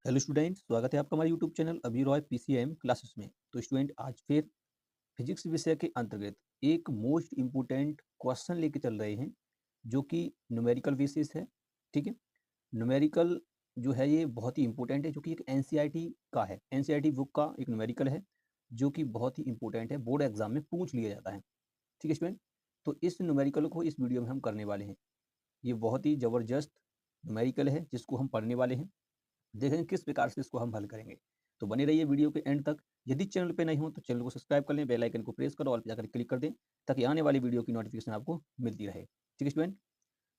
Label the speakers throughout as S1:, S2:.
S1: Hello student, स्वागत है आपका हमारे यूट्यूब चैनल अभी रॉय पीसीएम क्लासेस में। तो स्टूडेंट, आज फिर फिजिक्स विषय के अंतर्गत एक मोस्ट इम्पोर्टेंट क्वेश्चन लेके चल रहे हैं जो कि न्यूमेरिकल बेसिस है। ठीक है, न्यूमेरिकल जो है ये बहुत ही इंपॉर्टेंट है, जो कि एक एनसीईआरटी का है। एनसीईआरटी बुक का एक न्यूमेरिकल है जो कि बहुत ही इंपॉर्टेंट है, बोर्ड एग्जाम में पूछ लिया जाता है। ठीक है स्टूडेंट, तो इस न्यूमेरिकल को इस वीडियो में हम करने वाले हैं। ये बहुत ही ज़बरदस्त न्यूमेरिकल है जिसको हम पढ़ने वाले हैं। देखेंगे किस प्रकार से इसको हम हल करेंगे। तो बने रहिए वीडियो के एंड तक। यदि चैनल पे नहीं हो तो चैनल को सब्सक्राइब कर लें, बेल आइकन को प्रेस करो और जाकर क्लिक कर दें ताकि आने वाली वीडियो की नोटिफिकेशन आपको मिलती रहे। ठीक है स्टूडेंट,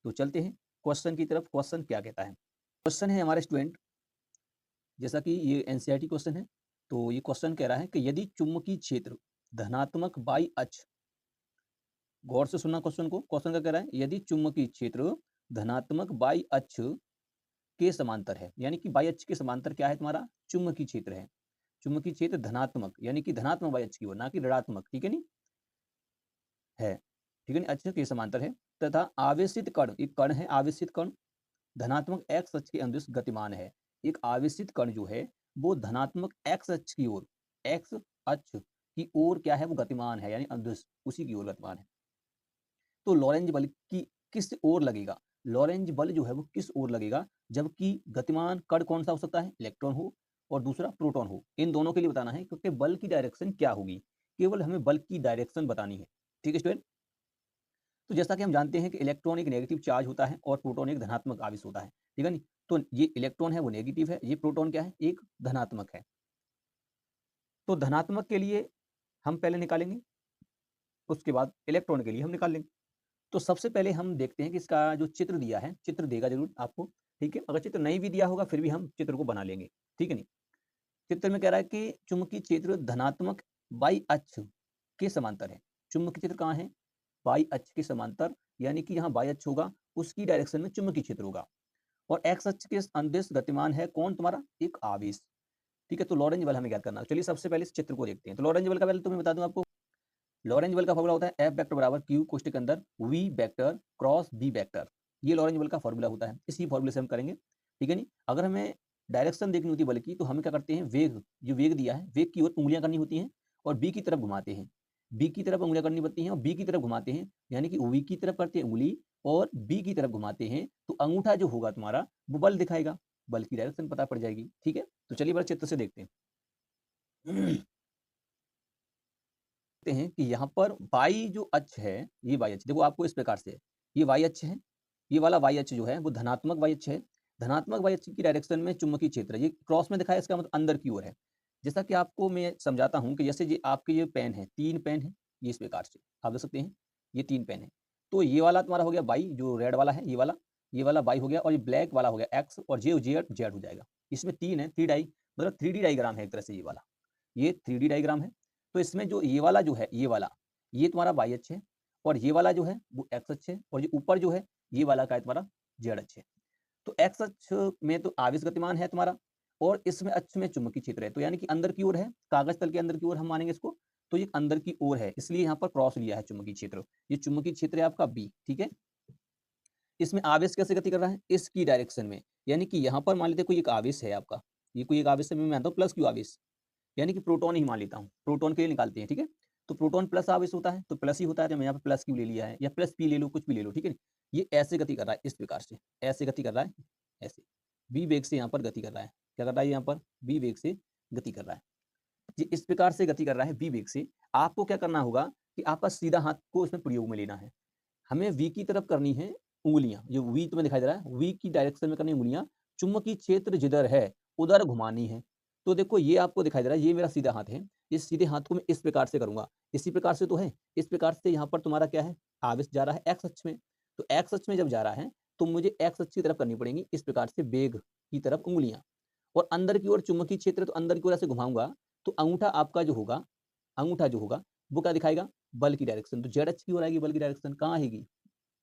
S1: तो चलते हैं क्वेश्चन की तरफ। क्वेश्चन क्या कहता है? क्वेश्चन है हमारे स्टूडेंट, जैसा कि ये एनसीईआरटी क्वेश्चन है, तो ये क्वेश्चन कह रहा है कि यदि चुंबकीय क्षेत्र धनात्मक बाई अक्ष, गौर से सुनना क्वेश्चन को। क्वेश्चन का कह रहा है यदि चुंबकीय क्षेत्र धनात्मक बाई अक्ष के समांतर है, यानी कि बाई अक्ष के समांतर क्या है तुम्हारा? चुंबकीय क्षेत्र है। चुंबकीय क्षेत्र धनात्मक यानी कि धनात्मक बाई अक्ष की ओर, ना कि ऋणात्मक। ठीक है नहीं है, ठीक है नहीं, अक्ष के समांतर है तथा आवेशित कण, एक कण है आवेशित कण, धनात्मक एक्स अक्ष के अनुदिश गतिमान है। एक आवेशित कण जो है वो धनात्मक एक्स अक्ष की ओर, एक्स अक्ष की ओर क्या है? वो गतिमान है, यानी अनुदिश उसी की ओर गतिमान है। तो लॉरेंज बल की किस ओर लगेगा? लॉरेंज बल जो है वो किस ओर लगेगा? जबकि गतिमान कण कौन सा हो सकता है? इलेक्ट्रॉन हो और दूसरा प्रोटॉन हो। इन दोनों के लिए बताना है क्योंकि बल की डायरेक्शन क्या होगी, केवल हमें बल की डायरेक्शन बतानी है। ठीक है स्टूडेंट, तो जैसा कि हम जानते हैं कि इलेक्ट्रॉन एक नेगेटिव चार्ज होता है और प्रोटॉन एक धनात्मक आवेश होता है। ठीक है नहीं, तो ये इलेक्ट्रॉन है वो नेगेटिव है, ये प्रोटॉन क्या है? एक धनात्मक है। तो धनात्मक के लिए हम पहले निकालेंगे, उसके बाद इलेक्ट्रॉन के लिए हम निकाल लेंगे। तो सबसे पहले हम देखते हैं कि इसका जो चित्र दिया है, चित्र देगा जरूर आपको। ठीक है, अगर चित्र नहीं भी दिया होगा फिर भी हम चित्र को बना लेंगे। ठीक है नहीं, चित्र में कह रहा है कि चुंबकीय क्षेत्र धनात्मक बाई अक्ष के समांतर है। चुंबकीय क्षेत्र कहाँ है? बाई अक्ष के समांतर, यानी कि यहाँ बाई अक्ष होगा उसकी डायरेक्शन में चुंबकीय क्षेत्र होगा। और एक्स अक्ष के अंदिश गतिमान है कौन? तुम्हारा एक आवेश। ठीक है, तो लॉरेंज बल हमें ज्ञात करना है। चलिए सबसे पहले इस चित्र को देखते हैं। तो लॉरेंज बल का पहले तुम्हें बता दूं आपको, लॉरेंज बल का फॉर्मूला होता है एफ वेक्टर बराबर क्यू कोष्ठक के अंदर V vector cross B vector. ये लॉरेंज बल का फॉर्मूला होता है, इसी फॉर्मूले से हम करेंगे। ठीक है नहीं, अगर हमें डायरेक्शन देखनी होती है बल की तो हम क्या करते हैं? वेग, जो वेग दिया है वेग की ओर उंगलियां करनी होती हैं और बी की तरफ घुमाते हैं। बी की तरफ उंगलियां करनी पड़ती हैं और बी की तरफ घुमाते हैं, यानी कि वी की तरफ करते हैं उंगली और बी की तरफ घुमाते हैं, तो अंगूठा जो होगा तुम्हारा वो बल दिखाएगा, बल की डायरेक्शन पता पड़ जाएगी। ठीक है, तो चलिए बड़ा चित्र से देखते हैं। हैं कि यहाँ पर वाई जो अक्ष है, ये वाई अक्ष देखो आपको इस प्रकार से है। ये वाई अक्ष है, ये वाला वाई अक्ष जो है वो धनात्मक वाई अक्ष है। धनात्मक वाई अक्ष की डायरेक्शन में चुंबकीय क्षेत्र है, ये क्रॉस में दिखाया, इसका मतलब अंदर की ओर है। जैसा कि आपको मैं समझाता हूँ कि जैसे ये आपके ये पेन है, 3 पेन है, ये इस प्रकार से आप देख सकते हैं, ये 3 पेन है। तो ये वाला तुम्हारा हो गया वाई, जो रेड वाला है ये वाला वाई हो गया, और ये ब्लैक वाला हो गया एक्स, और जे जेड जेड हो जाएगा। इसमें 3 है, 3 डाई, मतलब 3D डायग्राम है एक तरह से ये वाला, ये 3D डायग्राम है। तो इसमें जो ये वाला जो है, ये वाला, ये तुम्हारा वाई अक्ष है, और ये वाला जो है वो एक्स अक्ष है, और ये ऊपर जो है ये वाला का है तुम्हारा जेड अक्ष है। तो एक्स अक्ष में तो आवेश गतिमान है तुम्हारा, और इसमें अक्ष में चुंबकीय क्षेत्र है, तो यानी कि अंदर की ओर है, कागज तल के अंदर की ओर हम मानेंगे इसको। तो ये अंदर की ओर है, इसलिए यहाँ पर क्रॉस लिया है चुंबकीय क्षेत्र। ये चुंबकीय क्षेत्र है आपका बी। ठीक है, इसमें आवेश कैसे गति कर रहा है? इसकी डायरेक्शन में, यानी कि यहाँ पर मान लेते कोई एक आवेश है आपका, ये कोई एक आवेश है, मैं मानता हूँ प्लस क्यू आवेश, यानी कि प्रोटॉन ही मान लेता हूँ, प्रोटॉन के लिए निकालते हैं। ठीक है, तो प्रोटॉन प्लस आवेश होता है तो प्लस ही होता है, तो मैं यहाँ पे प्लस क्यू ले लिया है, या प्लस पी ले लो, कुछ भी ले लो। ठीक है, ये ऐसे गति कर रहा है, इस प्रकार से ऐसे गति कर रहा है, ऐसे बी वेग से यहाँ पर गति कर रहा है। क्या कर रहा है? यहाँ पर बी वेग से गति कर रहा है। ये इस प्रकार से गति कर रहा है बी वेग से। आपको क्या करना होगा कि आपका सीधा हाथ को इसमें प्रयोग में लेना है। हमें वी की तरफ करनी है उंगलियां, जो वी तुम्हें दिखाई दे रहा है, वी की डायरेक्शन में करनी उंगलियां, चुंबकीय क्षेत्र जिधर है उधर घुमानी है। तो देखो ये आपको दिखाई दे रहा है, ये मेरा सीधा हाथ है, इस सीधे हाथ को मैं इस प्रकार से करूंगा, इसी प्रकार से तो है, इस प्रकार से यहाँ पर तुम्हारा क्या है? आवेश जा रहा है एक्स अक्ष में। तो एक्स अक्ष में जब जा रहा है तो मुझे एक्स अक्ष की तरफ करनी पड़ेगी, इस प्रकार से वेग की तरफ उंगलियां, और अंदर की ओर चुंबकीय क्षेत्र, तो अंदर की ओर ऐसे घुमाऊंगा, तो अंगूठा आपका जो होगा, अंगूठा जो होगा वो क्या दिखाएगा? बल की डायरेक्शन। तो जेड अक्ष की ओर आएगी, बल की डायरेक्शन कहाँ आएगी?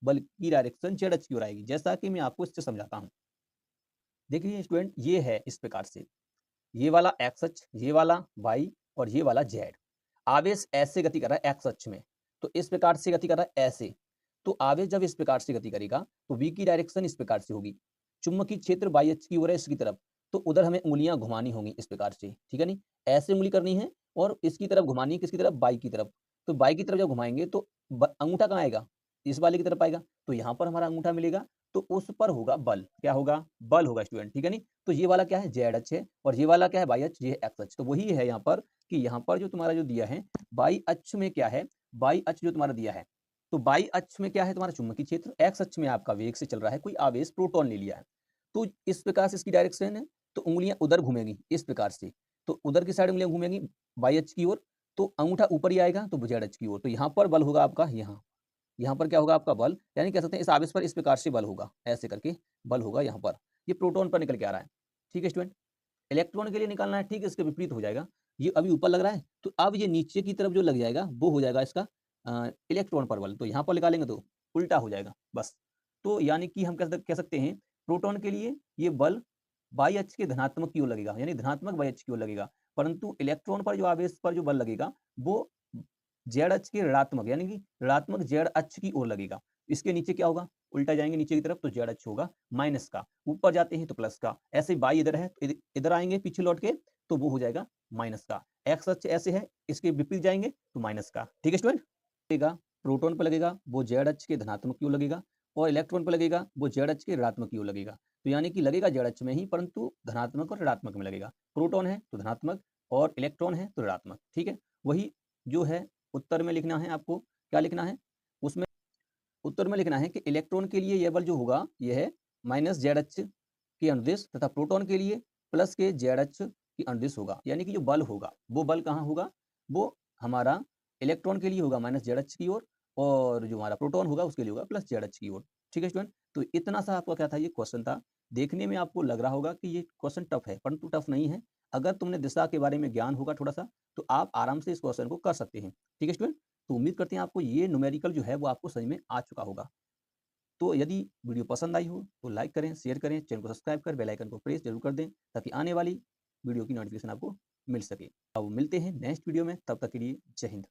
S1: बल की डायरेक्शन जेड अक्ष की ओर आएगी, जैसा कि मैं आपको इससे समझाता हूँ। देखिए स्टूडेंट, ये है इस प्रकार से, ये वाला एक्स अक्ष, ये वाला वाई, और ये वाला जेड। आवेश ऐसे गति कर रहा है एक्स अक्ष में, तो इस प्रकार से गति कर रहा है ऐसे। तो आवेश जब इस प्रकार से गति करेगा तो वी की डायरेक्शन इस प्रकार से होगी, चुंबकीय क्षेत्र वाई अक्ष की ओर है इसकी तरफ, तो उधर हमें उँगलियाँ घुमानी होंगी इस प्रकार से, ठीक है नहीं? ऐसे उँगली करनी है और इसकी तरफ घुमानी है, किसकी तरफ? बाई की तरफ। तो बाई की तरफ जब घुमाएँगे तो अंगूठा कहाँ आएगा? इस वाले की तरफ आएगा, तो यहाँ पर हमारा अंगूठा मिलेगा, तो उस पर होगा बल। क्या होगा? बल होगा स्टूडेंट, ठीक है नहीं? तो ये वाला क्या है? जेड अक्ष है और ये वाला क्या है? वाई अक्ष, ये है एक्स अक्ष। तो वही है यहाँ पर कि यहाँ पर जो तुम्हारा जो दिया है, वाई अक्ष में क्या है? वाई अक्ष जो तुम्हारा दिया है, तो वाई अक्ष में क्या है? तुम्हारा चुंबकीय क्षेत्र, एक्स अक्ष में आपका वेग से चल रहा है, कोई आवेश प्रोटॉन ले लिया है। तो इस प्रकार से इसकी डायरेक्शन है, तो उँगलियाँ उधर घूमेंगी इस प्रकार से। तो उधर की साइड उँगलियाँ घूमेंगी वाई अक्ष की ओर, तो अंगूठा ऊपर ही आएगा, तो जेड अक्ष की ओर। तो यहाँ पर बल होगा आपका यहाँ। यहाँ पर क्या होगा आपका बल, यानी कह सकते हैं इस आवेश पर इस प्रकार से बल होगा, ऐसे करके बल होगा यहाँ पर। ये प्रोटॉन पर निकल के आ रहा है, ठीक है स्टूडेंट? इलेक्ट्रॉन के लिए निकालना है, ठीक है, इसके विपरीत हो जाएगा। ये अभी ऊपर लग रहा है, तो अब ये नीचे की तरफ जो लग जाएगा, वो हो जाएगा इसका इलेक्ट्रॉन पर बल। तो यहाँ पर निकालेंगे तो उल्टा हो जाएगा, बस। तो यानी कि हम कह सकते हैं प्रोटॉन के लिए ये बल वाई अक्ष के धनात्मक की ओर लगेगा, यानी धनात्मक वाई अक्ष की ओर लगेगा, परंतु इलेक्ट्रॉन पर जो आवेश पर जो बल लगेगा, वो जेड अक्ष के ऋणात्मक, यानी कि ऋणात्मक जेड अक्ष की ओर लगेगा। इसके नीचे क्या होगा? उल्टा जाएंगे नीचे की तरफ, तो जेड अक्ष होगा माइनस का, ऊपर जाते हैं तो प्लस का। ऐसे ही बाई इधर है, तो इधर आएंगे पीछे लौट के, तो वो हो जाएगा माइनस का। एक्स अक्ष ऐसे है, इसके विपरीत जाएंगे तो माइनस का, ठीक है स्टूडेंट? लगेगा प्रोटॉन पर लगेगा, वो जेड अक्ष के धनात्मक की ओर लगेगा, और इलेक्ट्रॉन पर लगेगा, वो जेड अक्ष के ऋणात्मक की ओर लगेगा। तो यानी कि लगेगा जेड अक्ष में ही, परंतु धनात्मक और ऋणात्मक में लगेगा। प्रोटॉन है तो धनात्मक और इलेक्ट्रॉन है तो ऋणात्मक, ठीक है? वही जो है उत्तर में लिखना है आपको। क्या लिखना है उसमें? उत्तर में लिखना है कि इलेक्ट्रॉन के लिए यह बल जो होगा, यह है माइनस जेड अक्ष के अनुदिश, तथा प्रोटॉन के लिए प्लस के जेड अक्ष की अनुदिश होगा। यानी कि जो बल होगा, वो बल कहाँ होगा? वो हमारा इलेक्ट्रॉन के लिए होगा माइनस जेड अक्ष की ओर, और जो हमारा प्रोटॉन होगा उसके लिए होगा प्लस जेड अक्ष की ओर, ठीक है स्टूडेंट? तो इतना सा आपका क्या था, ये क्वेश्चन था। देखने में आपको लग रहा होगा कि ये क्वेश्चन टफ है, परंतु टफ नहीं है। अगर तुमने दिशा के बारे में ज्ञान होगा थोड़ा सा, तो आप आराम से इस क्वेश्चन को कर सकते हैं, ठीक है स्टूडेंट? तो उम्मीद करते हैं आपको ये न्यूमेरिकल जो है वो आपको समझ में आ चुका होगा। तो यदि वीडियो पसंद आई हो तो लाइक करें, शेयर करें, चैनल को सब्सक्राइब कर बेल आइकन को प्रेस जरूर कर दें, ताकि आने वाली वीडियो की नोटिफिकेशन आपको मिल सके। अब मिलते हैं नेक्स्ट वीडियो में, तब तक के लिए जय हिंद।